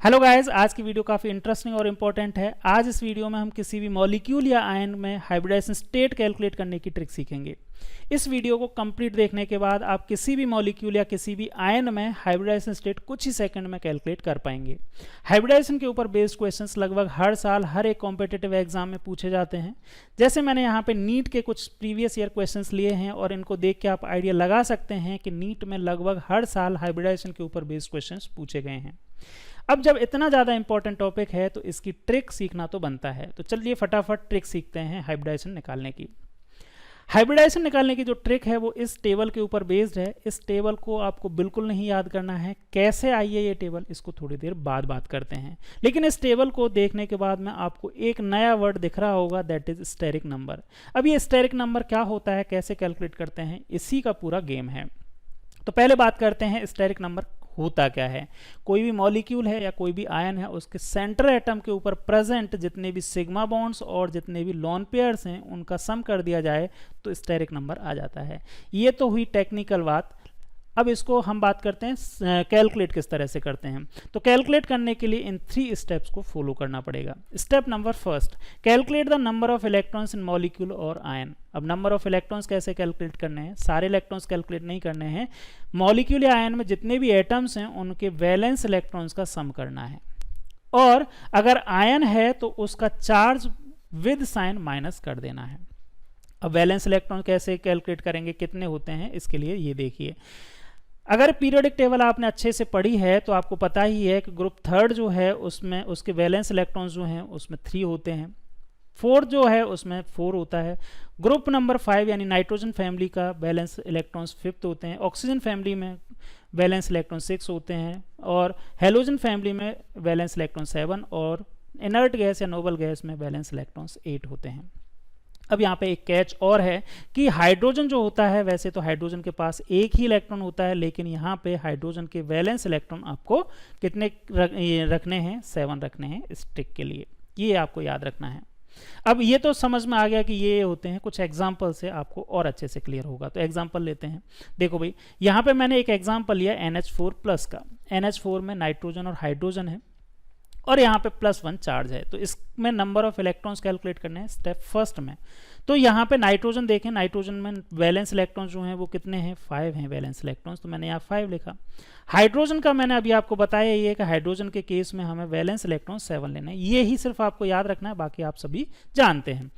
Hello guys, आज की video काफ़ी इंटरेस्टिंग और इम्पोर्टेंट है। आज इस वीडियो में हम किसी भी मॉलिक्यूल या आयन में हाइब्रिडाइजेशन स्टेट कैलकुलेट करने की ट्रिक सीखेंगे। इस वीडियो को कंप्लीट देखने के बाद आप किसी भी मॉलिक्यूल या किसी भी आयन में हाइब्रिडाइजेशन स्टेट कुछ ही सेकंड में कैलकुलेट कर पाएंगे। हाइब्रिडाइजेशन के ऊपर बेस्ड क्वेश्चंस लगभग हर साल हर एक कॉम्पिटिटिव एग्जाम में पूछे जाते हैं। जैसे मैंने यहाँ पे नीट के कुछ प्रीवियस ईयर क्वेश्चंस लिए हैं और इनको देख के आप आइडिया लगा सकते हैं कि नीट में लगभग हर साल हाइब्रिडाइजेशन के ऊपर बेस्ड क्वेश्चंस पूछे गए हैं। अब जब इतना ज़्यादा इंपॉर्टेंट टॉपिक है तो इसकी ट्रिक सीखना तो बनता है। तो चलिए फटाफट ट्रिक सीखते हैं हाइब्रिडाइजेशन निकालने की। हाइब्रिडाइजेशन निकालने की जो ट्रिक है वो इस टेबल के ऊपर बेस्ड है। इस टेबल को आपको बिल्कुल नहीं याद करना है। कैसे आई है ये टेबल, इसको थोड़ी देर बाद बात करते हैं। लेकिन इस टेबल को देखने के बाद में आपको एक नया वर्ड दिख रहा होगा, दैट इज स्टेरिक नंबर। अब ये स्टेरिक नंबर क्या होता है, कैसे कैलकुलेट करते हैं, इसी का पूरा गेम है। तो पहले बात करते हैं स्टेरिक नंबर होता क्या है। कोई भी मॉलिक्यूल है या कोई भी आयन है, उसके सेंटर एटम के ऊपर प्रेजेंट जितने भी सिग्मा बॉन्ड्स और जितने भी लोन पेयर्स हैं उनका सम कर दिया जाए तो स्टेरिक नंबर आ जाता है। ये तो हुई टेक्निकल बात। अब इसको हम बात करते हैं कैलकुलेट किस तरह से करते हैं। तो कैलकुलेट करने के लिए इन 3 स्टेप्स को फॉलो करना पड़ेगा। Step number first, calculate the number of electrons in molecule और आयन। अब नंबर ऑफ इलेक्ट्रॉन्स कैसे कैलकुलेट करने हैं, सारे इलेक्ट्रॉन्स कैलकुलेट नहीं करने हैं। मॉलिक्यूल या आयन में जितने भी एटम्स हैं उनके वैलेंस इलेक्ट्रॉन्स का सम करना है। और अगर आयन है तो उसका चार्ज विद साइन माइनस कर देना है। अब वैलेंस इलेक्ट्रॉन कैसे कैलकुलेट करेंगे, कितने होते हैं, इसके लिए ये देखिए। अगर पीरियोडिक टेबल आपने अच्छे से पढ़ी है तो आपको पता ही है कि ग्रुप थर्ड जो है उसमें उसके वैलेंस इलेक्ट्रॉन्स जो हैं उसमें 3 होते हैं। फोर्थ जो है उसमें 4 होता है। ग्रुप नंबर 5 यानी नाइट्रोजन फैमिली का वैलेंस इलेक्ट्रॉन्स 5th होते हैं। ऑक्सीजन फैमिली में वैलेंस इलेक्ट्रॉन 6 होते हैं और हेलोजन फैमिली में वैलेंस इलेक्ट्रॉन 7 और इनर्ट गैस या नोबल गैस में वैलेंस इलेक्ट्रॉन्स 8 होते हैं। अब यहाँ पे एक कैच और है कि हाइड्रोजन जो होता है, वैसे तो हाइड्रोजन के पास एक ही इलेक्ट्रॉन होता है, लेकिन यहाँ पे हाइड्रोजन के वैलेंस इलेक्ट्रॉन आपको कितने रखने हैं, 7 रखने हैं इस ट्रिक के लिए। ये आपको याद रखना है। अब ये तो समझ में आ गया कि ये होते हैं। कुछ एग्जाम्पल से आपको और अच्छे से क्लियर होगा। तो एग्जाम्पल लेते हैं। देखो भाई, यहाँ पे मैंने एक एग्जाम्पल लिया NH4+ का। NH4 में नाइट्रोजन और हाइड्रोजन है और यहाँ पे +1 चार्ज है। तो इसमें नंबर ऑफ इलेक्ट्रॉन्स कैलकुलेट करने हैं स्टेप फर्स्ट में। तो यहाँ पे नाइट्रोजन देखें, नाइट्रोजन में वैलेंस इलेक्ट्रॉन्स जो हैं वो कितने हैं, 5 हैं वैलेंस इलेक्ट्रॉन्स। तो मैंने यहाँ 5 लिखा। हाइड्रोजन का मैंने अभी आपको बताया ये कि हाइड्रोजन के केस में हमें वैलेंस इलेक्ट्रॉन 7 लेना है। ये ही सिर्फ आपको याद रखना है, बाकी आप सभी जानते हैं।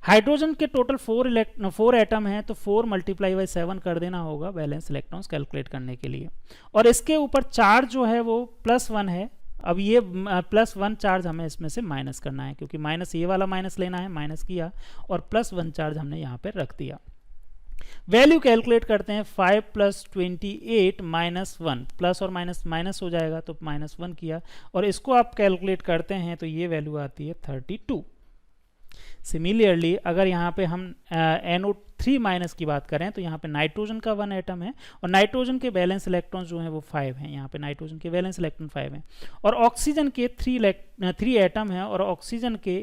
हाइड्रोजन के टोटल 4 एटम हैं, तो 4 × 7 कर देना होगा वैलेंस इलेक्ट्रॉन्स कैलकुलेट करने के लिए। और इसके ऊपर चार्ज जो है वो +1 है। अब ये +1 चार्ज हमें इसमें से माइनस करना है, क्योंकि माइनस ये वाला माइनस लेना है, माइनस किया और +1 चार्ज हमने यहाँ पे रख दिया। वैल्यू कैलकुलेट करते हैं। 5 + 28 -1, प्लस और माइनस माइनस हो जाएगा तो -1 किया और इसको आप कैलकुलेट करते हैं तो ये वैल्यू आती है 32। सिमिलरली अगर यहाँ पे हम NO3- की बात करें तो यहाँ पे नाइट्रोजन का 1 एटम है और नाइट्रोजन के वैलेंस इलेक्ट्रॉन्स जो हैं वो 5 हैं। यहाँ पे नाइट्रोजन के वैलेंस इलेक्ट्रॉन 5 हैं और ऑक्सीजन के 3 एटम हैं और ऑक्सीजन के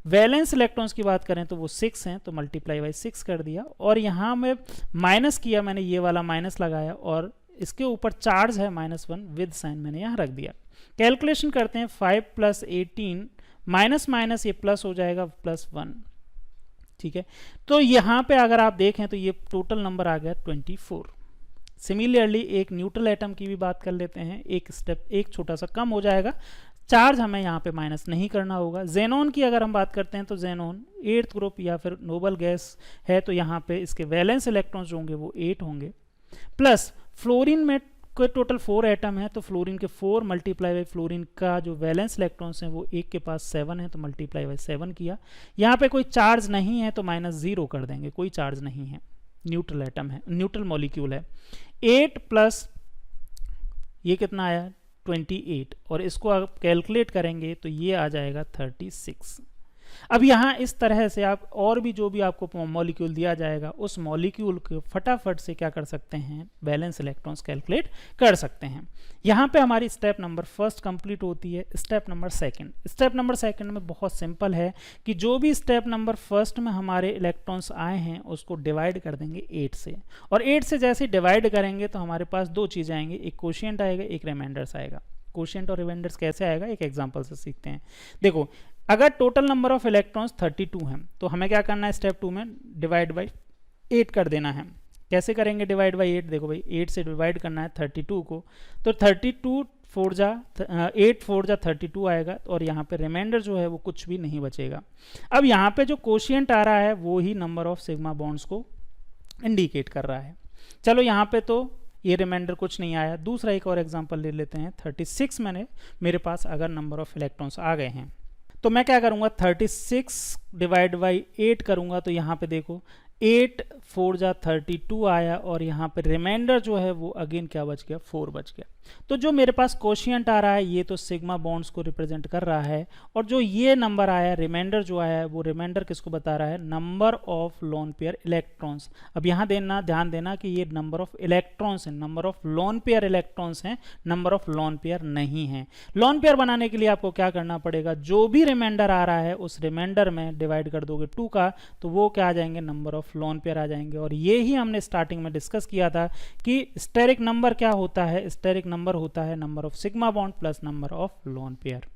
वैलेंस इलेक्ट्रॉन्स की बात करें तो वो 6 हैं। तो ×6 कर दिया और यहाँ में माइनस किया, मैंने ये वाला माइनस लगाया और इसके ऊपर चार्ज है -1 विद साइन मैंने यहाँ रख दिया। कैलकुलेशन करते हैं। 5 + 18 माइनस ये प्लस हो जाएगा +1। ठीक है, तो यहाँ पे अगर आप देखें तो ये टोटल नंबर आ गया 24। सिमिलरली एक न्यूट्रल एटम की भी बात कर लेते हैं। एक स्टेप एक छोटा सा कम हो जाएगा, चार्ज हमें यहाँ पे माइनस नहीं करना होगा। जेनॉन की अगर हम बात करते हैं तो जेनॉन 8th ग्रुप या फिर नोबल गैस है, तो यहाँ पे इसके वैलेंस इलेक्ट्रॉन्स जो होंगे वो 8 होंगे। प्लस फ्लोरीन में कोई टोटल 4 एटम है, तो फ्लोरीन के 4 × फ्लोरीन का जो वैलेंस इलेक्ट्रॉन्स हैं वो एक के पास 7 है, तो ×7 किया। यहाँ पे कोई चार्ज नहीं है तो -0 कर देंगे, कोई चार्ज नहीं है, न्यूट्रल एटम है, न्यूट्रल मॉलिक्यूल है। 8 + ये कितना आया 28 और इसको आप कैलकुलेट करेंगे तो ये आ जाएगा 36। अब यहाँ इस तरह से आप और भी जो भी आपको मॉलिक्यूल दिया जाएगा उस मॉलिक्यूल को फटाफट से क्या कर सकते हैं, वैलेंस इलेक्ट्रॉन्स कैलकुलेट कर सकते हैं। यहाँ पे हमारी स्टेप नंबर फर्स्ट कंप्लीट होती है। स्टेप नंबर सेकंड में बहुत सिंपल है कि जो भी स्टेप नंबर फर्स्ट में हमारे इलेक्ट्रॉन्स आए हैं उसको डिवाइड कर देंगे 8 से, और 8 से जैसे डिवाइड करेंगे तो हमारे पास 2 चीज़ें आएंगी, एक कोशिएंट आएगा, एक रिमाइंडर्स आएगा। कोशिएंट और रिमाइंडर्स कैसे आएगा एक एग्जांपल से सीखते हैं। देखो, अगर टोटल नंबर ऑफ इलेक्ट्रॉन्स 32 हैं तो हमें क्या करना है, स्टेप 2 में डिवाइड बाई 8 कर देना है। कैसे करेंगे डिवाइड बाई 8? देखो भाई 8 से डिवाइड करना है 32 को, तो 32 4 जा 8 4 जा 32 आएगा और यहाँ पे रिमाइंडर जो है वो कुछ भी नहीं बचेगा। अब यहाँ पे जो कोशिएंट आ रहा है वो ही नंबर ऑफ सिग्मा बॉन्ड्स को इंडिकेट कर रहा है। चलो यहाँ पे तो ये रिमाइंडर कुछ नहीं आया। दूसरा एक और एग्जांपल ले लेते हैं। 36 मेरे पास अगर नंबर ऑफ इलेक्ट्रॉन्स आ गए हैं तो मैं क्या करूँगा, 36 डिवाइड बाई 8 करूँगा, तो यहाँ पे देखो 8 4 जा 32 आया और यहाँ पे रिमाइंडर जो है वो अगेन क्या बच गया, 4 बच गया। तो जो मेरे पास कोशिएंट आ रहा है ये तो सिग्मा बॉन्ड्स को रिप्रेजेंट कर रहा है, और जो ये नंबर आया रिमाइंडर जो आया है वो रिमाइंडर किसको बता रहा है, number of loan pair electrons. अब यहाँ ध्यान देना कि ये नंबर ऑफ इलेक्ट्रॉन्स है, number of loan pair electrons हैं, नंबर ऑफ लोन पेयर नहीं है। लोन पेयर बनाने के लिए आपको क्या करना पड़ेगा, जो भी रिमाइंडर आ रहा है उस रिमाइंडर में डिवाइड कर दोगे 2 का, तो वो क्या आ जाएंगे, नंबर ऑफ लोन पेयर आ जाएंगे। और ये ही हमने स्टार्टिंग में डिस्कस किया था कि स्टेरिक नंबर क्या होता है, स्टेरिक नंबर होता है number of sigma bond plus number of lone pair.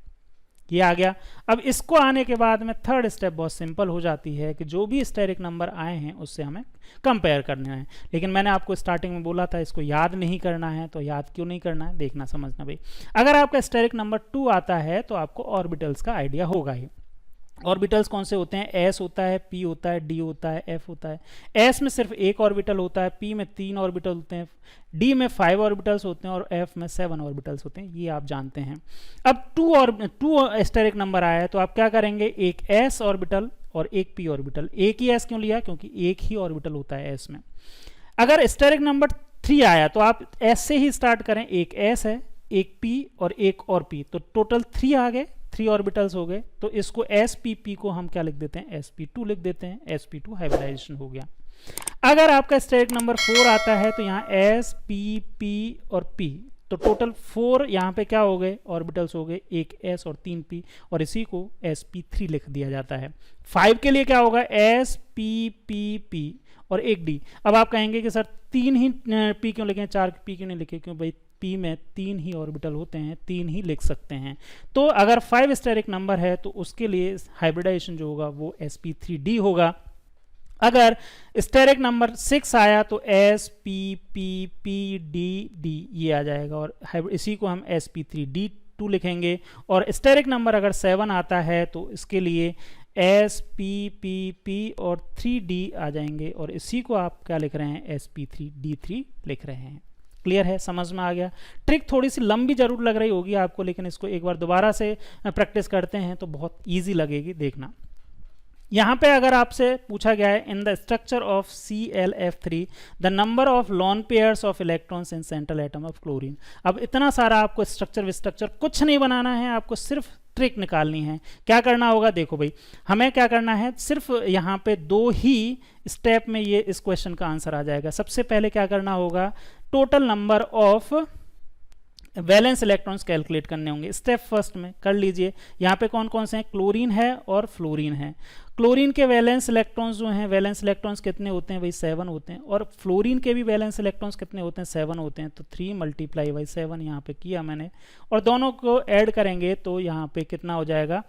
ये आ गया। अब इसको आने के बाद में थर्ड स्टेप बहुत सिंपल हो जाती है कि जो भी स्टेरिक नंबर आए हैं उससे हमें कंपेयर करना है। लेकिन मैंने आपको स्टार्टिंग में बोला था इसको याद नहीं करना है, तो याद क्यों नहीं करना है, देखना समझना भाई। अगर आपका स्टेरिक नंबर 2 आता है तो आपको ऑर्बिटल्स का आइडिया होगा ही। ऑर्बिटल्स कौन से होते हैं, एस होता है, पी होता है, डी होता है, एफ होता है। एस में सिर्फ एक ऑर्बिटल होता है, पी में 3 ऑर्बिटल होते हैं, डी में 5 ऑर्बिटल्स होते हैं और एफ में 7 ऑर्बिटल्स होते हैं, ये आप जानते हैं। अब 2 स्टेरिक नंबर आया है तो आप क्या करेंगे, एक एस ऑर्बिटल और एक पी ऑर्बिटल। एक ही एस क्यों लिया, क्योंकि एक ही ऑर्बिटल होता है एस में। अगर स्टेरिक नंबर 3 आया तो आप एस से ही स्टार्ट करें, एक एस है, एक पी और एक और पी, तो टोटल 3 आ गए, 3 ऑर्बिटल्स हो गए। तो इसको spp को हम क्या लिख देते हैं, sp2 लिख देते हैं, sp2 हाइब्रिडाइजेशन हो गया। अगर आपका स्टेरिक नंबर 4 आता है तो यहाँ s p p और p, तो टोटल 4 यहाँ पे क्या हो गए, ऑर्बिटल्स हो गए, एक s और 3 p, और इसी को sp3 लिख दिया जाता है। 5 के लिए क्या होगा, s p p p और एक d। अब आप कहेंगे कि सर 3 ही p क्यों लिखे, 4 p क्यों नहीं लिखे, क्यों भाई p में 3 ही ऑर्बिटल होते हैं, 3 ही लिख सकते हैं। तो अगर 5 स्टेरिक नंबर है तो उसके लिए हाइब्रिडाइजेशन जो होगा वो sp3d होगा। अगर स्टेरिक नंबर 6 आया तो s p p p d d ये आ जाएगा, और इसी को हम sp3d2 लिखेंगे। और स्टेरिक नंबर अगर 7 आता है तो इसके लिए s p p p और 3d आ जाएंगे, और इसी को आप क्या लिख रहे हैं, sp3d3 लिख रहे हैं। क्लियर है, समझ में आ गया। ट्रिक थोड़ी सी लंबी जरूर लग रही होगी आपको, लेकिन इसको एक बार दोबारा से प्रैक्टिस करते हैं तो बहुत इजी लगेगी, देखना। यहाँ पे अगर आपसे पूछा गया है in the structure of ClF3 the number of lawn pairs of electrons in central atom of chlorine. अब इतना सारा आपको स्ट्रक्चर कुछ नहीं बनाना है, आपको सिर्फ ट्रिक निकालनी है। क्या करना होगा, देखो भाई हमें क्या करना है, सिर्फ यहाँ पे 2 ही स्टेप में ये इस क्वेश्चन का आंसर आ जाएगा। सबसे पहले क्या करना होगा, total number of valence electrons calculate करने होंगे। स्टेप फर्स्ट में कर लीजिए, यहाँ पे कौन कौन से हैं, क्लोरीन है और फ्लोरीन है। क्लोरीन के वैलेंस इलेक्ट्रॉन्स जो हैं, वैलेंस इलेक्ट्रॉन्स कितने होते हैं भाई, 7 होते हैं, और फ्लोरीन के भी वैलेंस इलेक्ट्रॉन्स कितने होते हैं, 7 होते हैं। तो 3 × 7 यहाँ पे किया मैंने, और दोनों को ऐड करेंगे तो यहाँ पे कितना हो जाएगा,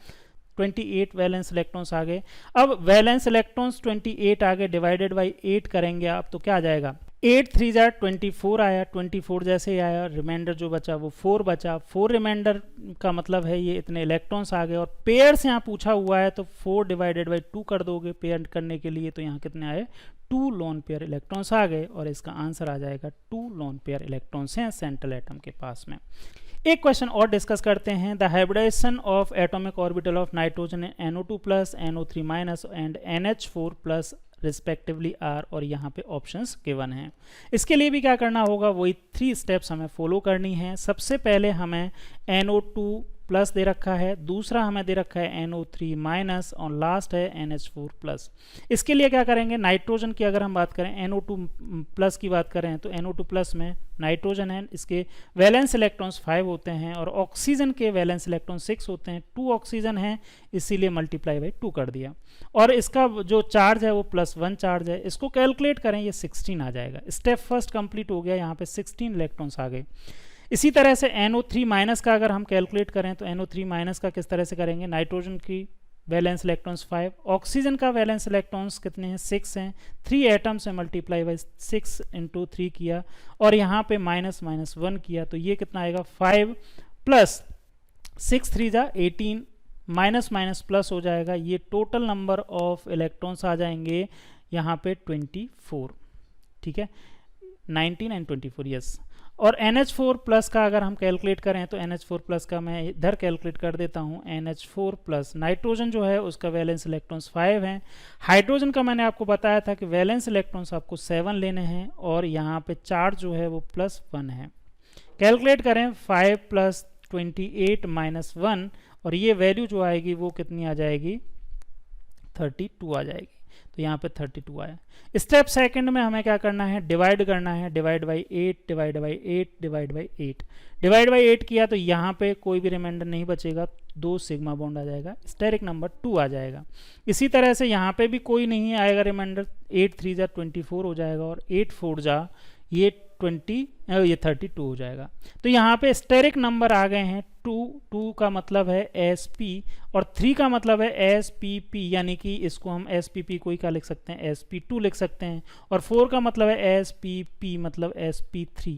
28 वैलेंस इलेक्ट्रॉन्स आ गए। अब वैलेंस इलेक्ट्रॉन्स 28 आ गए, डिवाइडेड बाई 8 करेंगे आप तो क्या आ जाएगा, 8 3 जा 24 आया, 24 जैसे ही आया, रिमाइंडर जो बचा वो 4 बचा। 4 रिमाइंडर का मतलब है ये इतने इलेक्ट्रॉन्स आ गए, और पेयर्स यहाँ पूछा हुआ है तो 4 डिवाइडेड बाई 2 कर दोगे पेयर करने के लिए, तो यहाँ कितने आए, 2 लोन पेयर इलेक्ट्रॉन्स आ गए, और इसका आंसर आ जाएगा 2 लोन पेयर इलेक्ट्रॉन्स हैं सेंट्रल एटम के पास में। एक क्वेश्चन और डिस्कस करते हैं, the hybridization of atomic orbital of nitrogen NO2 plus NO3 minus and NH4 plus respectively are, और यहाँ पे ऑप्शंस गिवन हैं। इसके लिए भी क्या करना होगा, वही 3 स्टेप्स हमें फॉलो करनी है। सबसे पहले हमें NO2 प्लस दे रखा है, दूसरा हमें दे रखा है NO3 माइनस, और लास्ट है NH4 प्लस। इसके लिए क्या करेंगे, नाइट्रोजन की अगर हम बात करें, NO2 प्लस की बात करें तो NO2 प्लस में नाइट्रोजन है, इसके वैलेंस इलेक्ट्रॉन्स 5 होते हैं, और ऑक्सीजन के वैलेंस इलेक्ट्रॉन 6 होते हैं। 2 ऑक्सीजन है इसीलिए मल्टीप्लाई बाई 2 कर दिया, और इसका जो चार्ज है वो +1 चार्ज है। इसको कैलकुलेट करें, ये 16 आ जाएगा। स्टेप फर्स्ट कंप्लीट हो गया, यहाँ पे 16 इलेक्ट्रॉन्स आ गए। इसी तरह से NO3 माइनस का अगर हम कैलकुलेट करें तो NO3 माइनस का किस तरह से करेंगे, नाइट्रोजन की वैलेंस इलेक्ट्रॉन्स 5, ऑक्सीजन का वैलेंस इलेक्ट्रॉन्स कितने हैं, 6 हैं, 3 एटम्स से मल्टीप्लाई बाई 6 इंटू 3 किया और यहाँ पे माइनस माइनस 1 किया, तो ये कितना आएगा 5 प्लस 6 3 जा 18 माइनस माइनस प्लस हो जाएगा, ये टोटल नंबर ऑफ इलेक्ट्रॉन्स आ जाएंगे यहाँ पे 24, ठीक है, 19 एंड 24, यस। और NH4 प्लस का अगर हम कैलकुलेट करें तो NH4 प्लस का मैं इधर कैलकुलेट कर देता हूँ। NH4 प्लस नाइट्रोजन जो है उसका वैलेंस इलेक्ट्रॉन्स 5 हैं, हाइड्रोजन का मैंने आपको बताया था कि वैलेंस इलेक्ट्रॉन्स आपको 7 लेने हैं और यहाँ पे चार्ज जो है वो +1 है। कैलकुलेट करें 5 प्लस 28 माइनस 1 और ये वैल्यू जो आएगी वो कितनी आ जाएगी, 32 आ जाएगी, तो यहाँ पे 32 आया। स्टेप सेकंड में हमें क्या करना है, डिवाइड करना है, divide by 8 divide by 8 divide by 8 divide by 8 किया तो यहाँ पे कोई भी रिमाइंडर नहीं बचेगा, 2 सिग्मा बॉन्ड आ जाएगा, स्टेरिक नंबर 2 आ जाएगा। इसी तरह से यहाँ पे भी कोई नहीं आएगा रिमाइंडर, 8 3 जा 24 हो जाएगा और 8 4 जा ये 32 हो जाएगा। तो यहाँ पे स्टेरिक नंबर आ गए हैं 2 का मतलब है Sp और 3 का मतलब है Spp, यानी कि इसको हम Spp को ही क्या लिख सकते हैं, Sp2 लिख सकते हैं, और 4 का मतलब है Spp मतलब Sp3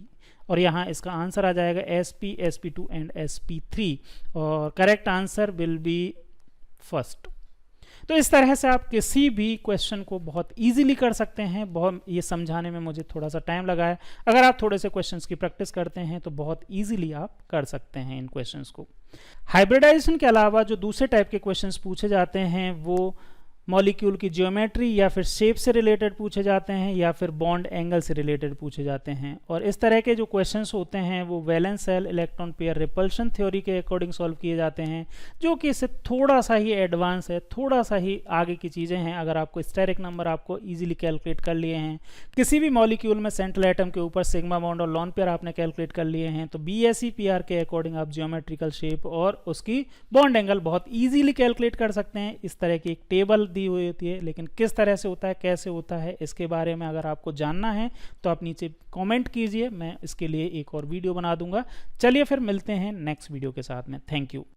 और यहाँ इसका आंसर आ जाएगा Sp Sp2 एंड Sp3 और correct answer will be first. तो इस तरह से आप किसी भी क्वेश्चन को बहुत इजीली कर सकते हैं। बहुत ये समझाने में मुझे थोड़ा सा टाइम लगा है, अगर आप थोड़े से क्वेश्चंस की प्रैक्टिस करते हैं तो बहुत इजीली आप कर सकते हैं इन क्वेश्चंस को। हाइब्रिडाइजेशन के अलावा जो दूसरे टाइप के क्वेश्चंस पूछे जाते हैं वो मॉलिक्यूल की ज्योमेट्री या फिर शेप से रिलेटेड पूछे जाते हैं या फिर बॉन्ड एंगल से रिलेटेड पूछे जाते हैं। और इस तरह के जो क्वेश्चंस होते हैं वो valence shell electron pair repulsion theory के अकॉर्डिंग सॉल्व किए जाते हैं, जो कि इससे थोड़ा सा ही एडवांस है, थोड़ा सा ही आगे की चीज़ें हैं। अगर आपको स्टेरिक नंबर आपको ईजिली कैलकुलेट कर लिए हैं, किसी भी मॉलिक्यूल में सेंट्रल एटम के ऊपर सिग्मा बॉन्ड और लॉन पेयर आपने कैलकुलेट कर लिए हैं, तो BSE-PR के अकॉर्डिंग आप ज्योमेट्रिकल शेप और उसकी बॉन्ड एंगल बहुत ईजिली कैलकुलेट कर सकते हैं। इस तरह की एक टेबल दी हुई होती है, लेकिन किस तरह से होता है, कैसे होता है, इसके बारे में अगर आपको जानना है तो आप नीचे कमेंट कीजिए, मैं इसके लिए एक और वीडियो बना दूंगा। चलिए फिर मिलते हैं नेक्स्ट वीडियो के साथ में। Thank you.